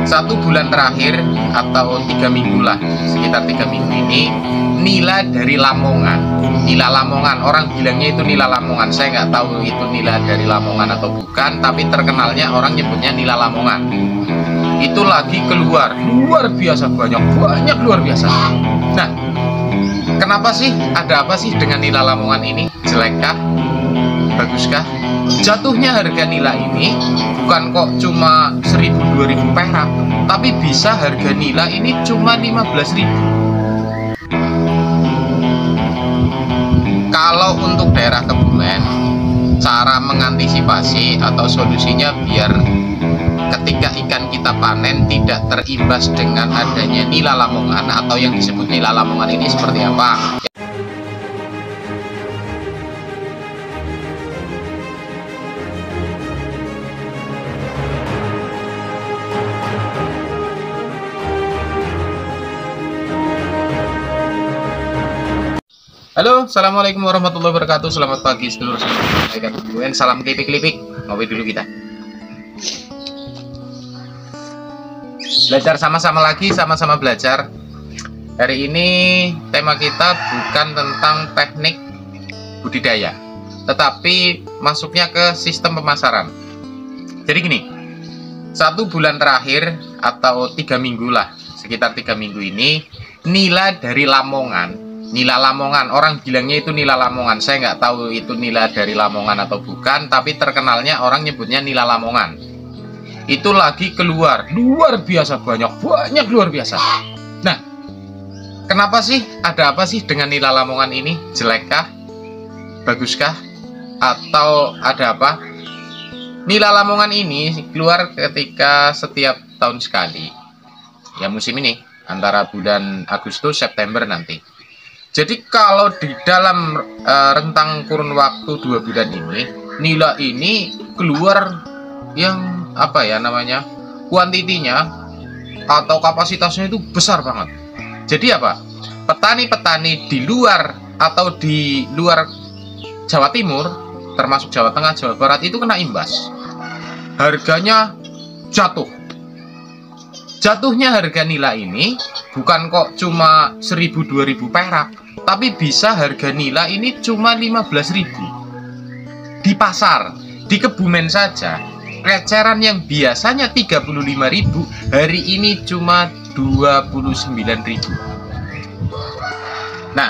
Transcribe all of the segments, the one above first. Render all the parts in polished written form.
1 bulan terakhir atau 3 minggu lah, sekitar 3 minggu ini, nila dari Lamongan. Nila Lamongan, orang bilangnya itu nila Lamongan. Saya nggak tahu itu nila dari Lamongan atau bukan, tapi terkenalnya orang nyebutnya nila Lamongan. Itu lagi keluar, luar biasa banyak luar biasa. Nah, kenapa sih, ada apa sih dengan nila Lamongan ini? Jelekkah? Baguskah? Jatuhnya harga nila ini bukan kok cuma 1.000-2.000 perak, tapi bisa harga nila ini cuma 15.000. Kalau untuk daerah Kebumen, cara mengantisipasi atau solusinya biar ketika ikan kita panen tidak terimbas dengan adanya nila Lamongan atau yang disebut nila Lamongan ini seperti apa? Halo, assalamualaikum warahmatullahi wabarakatuh. Selamat pagi seluruh ikan Kebumen. Salam kelipik-kelipik. Ngopi dulu kita. Belajar sama-sama lagi, sama-sama belajar. Hari ini tema kita bukan tentang teknik budidaya, tetapi masuknya ke sistem pemasaran. Jadi gini, 1 bulan terakhir atau 3 minggu lah, sekitar 3 minggu ini, nila dari Lamongan. Nila Lamongan, orang bilangnya itu nila Lamongan. Saya nggak tahu itu nila dari Lamongan atau bukan, tapi terkenalnya orang nyebutnya nila Lamongan. Itu lagi keluar, luar biasa banyak luar biasa. Nah, kenapa sih, ada apa sih dengan nila Lamongan ini? Jelekkah? Baguskah? Atau ada apa? Nila Lamongan ini keluar ketika setiap tahun sekali. Ya musim ini, antara bulan Agustus September nanti. Jadi kalau di dalam rentang kurun waktu 2 bulan ini, nila ini keluar yang apa ya namanya, kuantitinya atau kapasitasnya itu besar banget. Jadi apa? Petani-petani di luar atau di luar Jawa Timur, termasuk Jawa Tengah, Jawa Barat itu kena imbas. Harganya jatuh. Jatuhnya harga nila ini bukan kok cuma 1.000-2.000 perak, tapi bisa harga nila ini cuma 15.000 di pasar. Di Kebumen saja receran yang biasanya 35.000 hari ini cuma 29.000. Nah,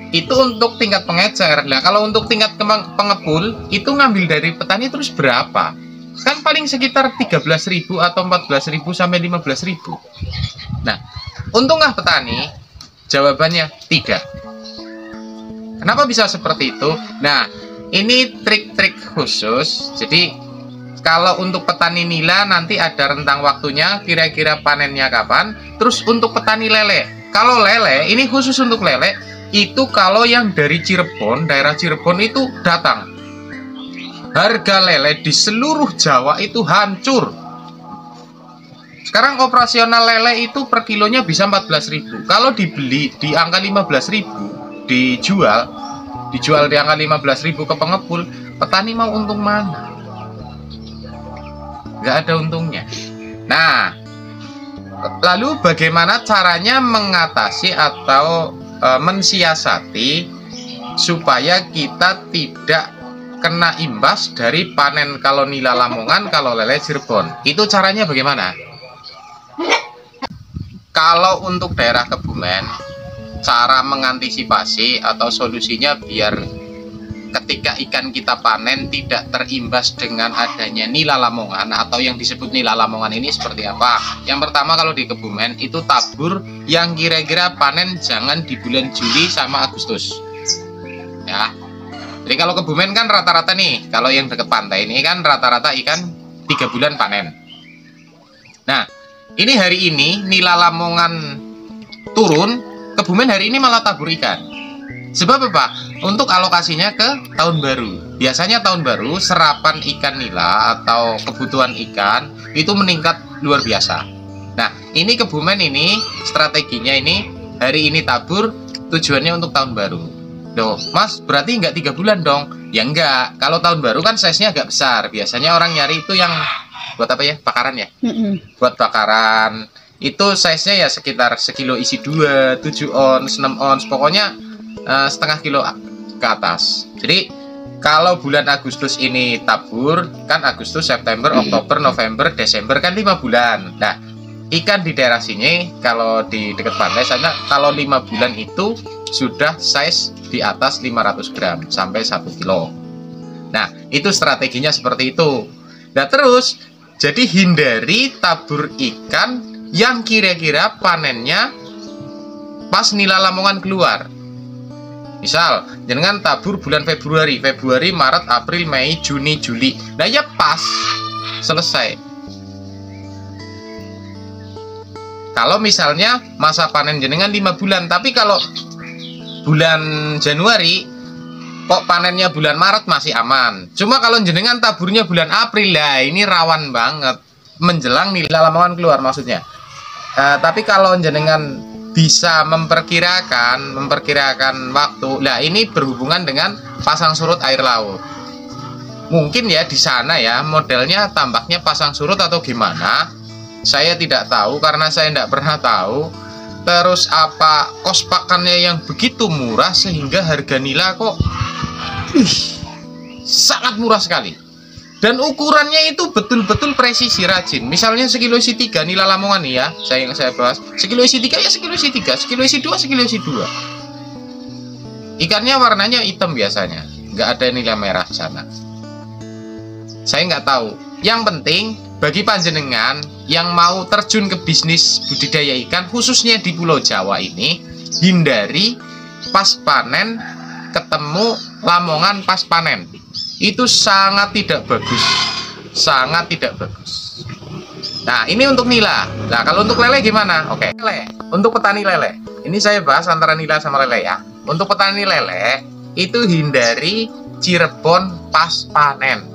itu untuk tingkat pengecer. Nah, kalau untuk tingkat pengepul itu ngambil dari petani terus berapa? Kan paling sekitar 13.000 atau 14.000 sampai 15.000. Nah, untungkah petani? Jawabannya tidak. Kenapa bisa seperti itu? Nah, ini trik-trik khusus. Jadi kalau untuk petani nila nanti ada rentang waktunya, kira-kira panennya kapan. Terus untuk petani lele, kalau lele ini khusus untuk lele, itu kalau yang dari Cirebon, daerah Cirebon itu datang, harga lele di seluruh Jawa itu hancur. Sekarang operasional lele itu per kilonya bisa 14.000. Kalau dibeli di angka 15.000, dijual di angka 15.000 ke pengepul, petani mau untung mana? Nggak ada untungnya. Nah, lalu bagaimana caranya mengatasi atau mensiasati supaya kita tidak kena imbas dari panen kalau nila Lamongan, kalau lele Cirebon? Itu caranya bagaimana? Kalau untuk daerah Kebumen, cara mengantisipasi atau solusinya biar ketika ikan kita panen tidak terimbas dengan adanya nila Lamongan atau yang disebut nila Lamongan ini seperti apa? Yang pertama, kalau di Kebumen itu tabur yang kira-kira panen jangan di bulan Juli sama Agustus. Ya. Jadi kalau Kebumen kan rata-rata nih, kalau yang dekat pantai ini kan rata-rata ikan 3 bulan panen. Nah, ini hari ini nila Lamongan turun, Kebumen hari ini malah tabur ikan. Sebab apa? Untuk alokasinya ke tahun baru. Biasanya tahun baru serapan ikan nila atau kebutuhan ikan itu meningkat luar biasa. Nah, ini Kebumen ini strateginya ini hari ini tabur, tujuannya untuk tahun baru. Loh, Mas, berarti nggak 3 bulan dong? Ya enggak. Kalau tahun baru kan size-nya agak besar. Biasanya orang nyari itu yang buat apa ya, bakaran ya, buat bakaran itu size-nya ya sekitar sekilo isi 2, 7 ons, 6 ons, pokoknya setengah kilo ke atas. Jadi kalau bulan Agustus ini tabur kan Agustus, September, Oktober, November, Desember kan 5 bulan. Nah, ikan di daerah sini kalau di dekat pantai sana kalau 5 bulan itu sudah size di atas 500 gram sampai 1 kilo. Nah, itu strateginya seperti itu. Nah, terus jadi hindari tabur ikan yang kira-kira panennya pas nila Lamongan keluar. Misal, jangan tabur bulan Februari, Maret, April, Mei, Juni, Juli. Nah ya pas selesai. Kalau misalnya masa panen jenengan 5 bulan, tapi kalau bulan Januari kok panennya bulan Maret masih aman. Cuma kalau jenengan taburnya bulan April, lah ini rawan banget menjelang nila Lamongan keluar maksudnya. Tapi kalau jenengan bisa memperkirakan waktu. Nah, ini berhubungan dengan pasang surut air laut. Mungkin ya di sana ya modelnya tambaknya pasang surut atau gimana. Saya tidak tahu karena saya tidak pernah tahu. Terus apa kos pakannya yang begitu murah sehingga harga nila kok sangat murah sekali. Dan ukurannya itu betul-betul presisi rajin. Misalnya sekilo isi 3 nila Lamongan nih ya, saya bahas. Sekilo isi 3 ya sekilo isi 3, sekilo isi 2, sekilo isi 2. Ikannya warnanya hitam biasanya, nggak ada nila merah sana. Saya nggak tahu. Yang penting bagi panjenengan yang mau terjun ke bisnis budidaya ikan, khususnya di Pulau Jawa ini, hindari pas panen ketemu Lamongan pas panen. Itu sangat tidak bagus, sangat tidak bagus. Nah, ini untuk nila. Nah, kalau untuk lele gimana? Oke, lele. Untuk petani lele, ini saya bahas antara nila sama lele ya. Untuk petani lele, itu hindari Cirebon pas panen.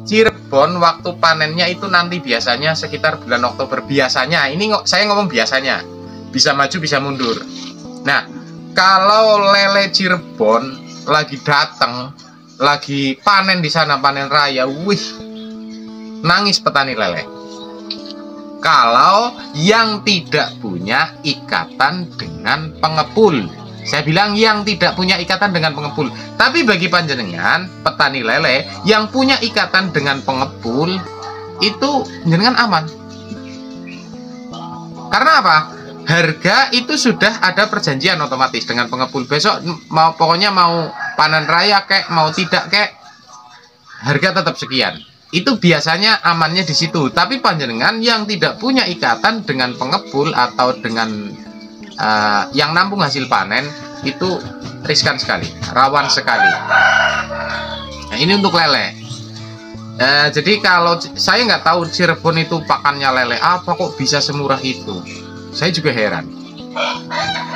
Cirebon waktu panennya itu nanti biasanya sekitar bulan Oktober. Biasanya, ini saya ngomong biasanya. Bisa maju, bisa mundur. Nah, kalau lele Cirebon lagi datang, lagi panen di sana, panen raya, wih, nangis petani lele. Kalau yang tidak punya ikatan dengan pengepul, saya bilang yang tidak punya ikatan dengan pengepul. Tapi bagi panjenengan petani lele yang punya ikatan dengan pengepul, itu jenengan aman. Karena apa? Harga itu sudah ada perjanjian otomatis dengan pengepul. Besok mau pokoknya mau panen raya kek, mau tidak kek, harga tetap sekian. Itu biasanya amannya di situ. Tapi panjenengan yang tidak punya ikatan dengan pengepul atau dengan yang nampung hasil panen, itu riskan sekali, rawan sekali. Nah, ini untuk lele. Jadi kalau saya nggak tahu Cirebon itu pakannya lele apa kok bisa semurah itu. Saya juga heran.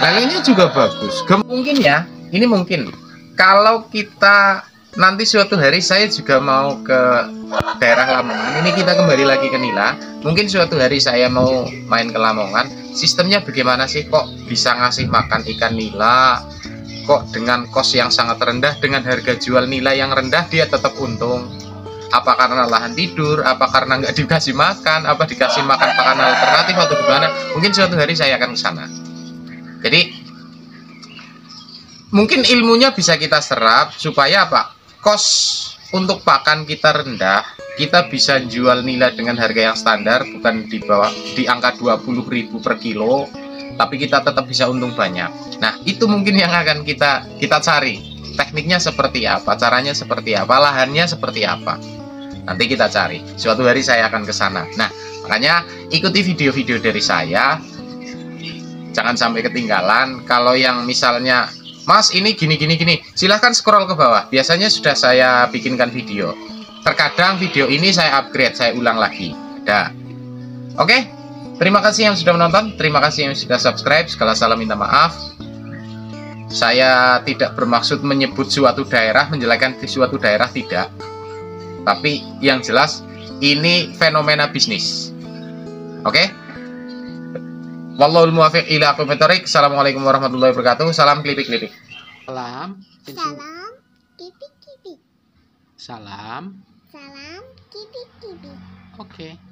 Lelenya juga bagus. Mungkin ya, ini mungkin. Kalau kita nanti suatu hari saya juga mau ke daerah Lamongan. Ini kita kembali lagi ke nila. Mungkin suatu hari saya mau main ke Lamongan. Sistemnya bagaimana sih kok bisa ngasih makan ikan nila? Kok dengan kos yang sangat rendah, dengan harga jual nila yang rendah dia tetap untung? Apa karena lahan tidur, apa karena nggak dikasih makan, apa dikasih makan pakan alternatif atau gimana? Mungkin suatu hari saya akan ke sana. Jadi mungkin ilmunya bisa kita serap supaya apa? Kos untuk pakan kita rendah, kita bisa jual nila dengan harga yang standar, bukan di bawah di angka 20.000 per kilo, tapi kita tetap bisa untung banyak. Nah, itu mungkin yang akan kita cari. Tekniknya seperti apa, caranya seperti apa, lahannya seperti apa. Nanti kita cari. Suatu hari saya akan ke sana. Nah, makanya ikuti video-video dari saya. Jangan sampai ketinggalan. Kalau yang misalnya, Mas ini gini, silahkan scroll ke bawah. Biasanya sudah saya bikinkan video. Terkadang video ini saya upgrade, saya ulang lagi. Ada. Oke? Terima kasih yang sudah menonton. Terima kasih yang sudah subscribe. Segala salam minta maaf. Saya tidak bermaksud menyebut suatu daerah, menjelekkan di suatu daerah, tidak. Tapi yang jelas ini fenomena bisnis. Oke? Wallahul muwaffiq ila aqwamit thoriq. Assalamualaikum warahmatullahi wabarakatuh. Salam klipik-klipik. Salam. Salam, pipi-pipi. Salam. Salam kibik-kibik. Oke.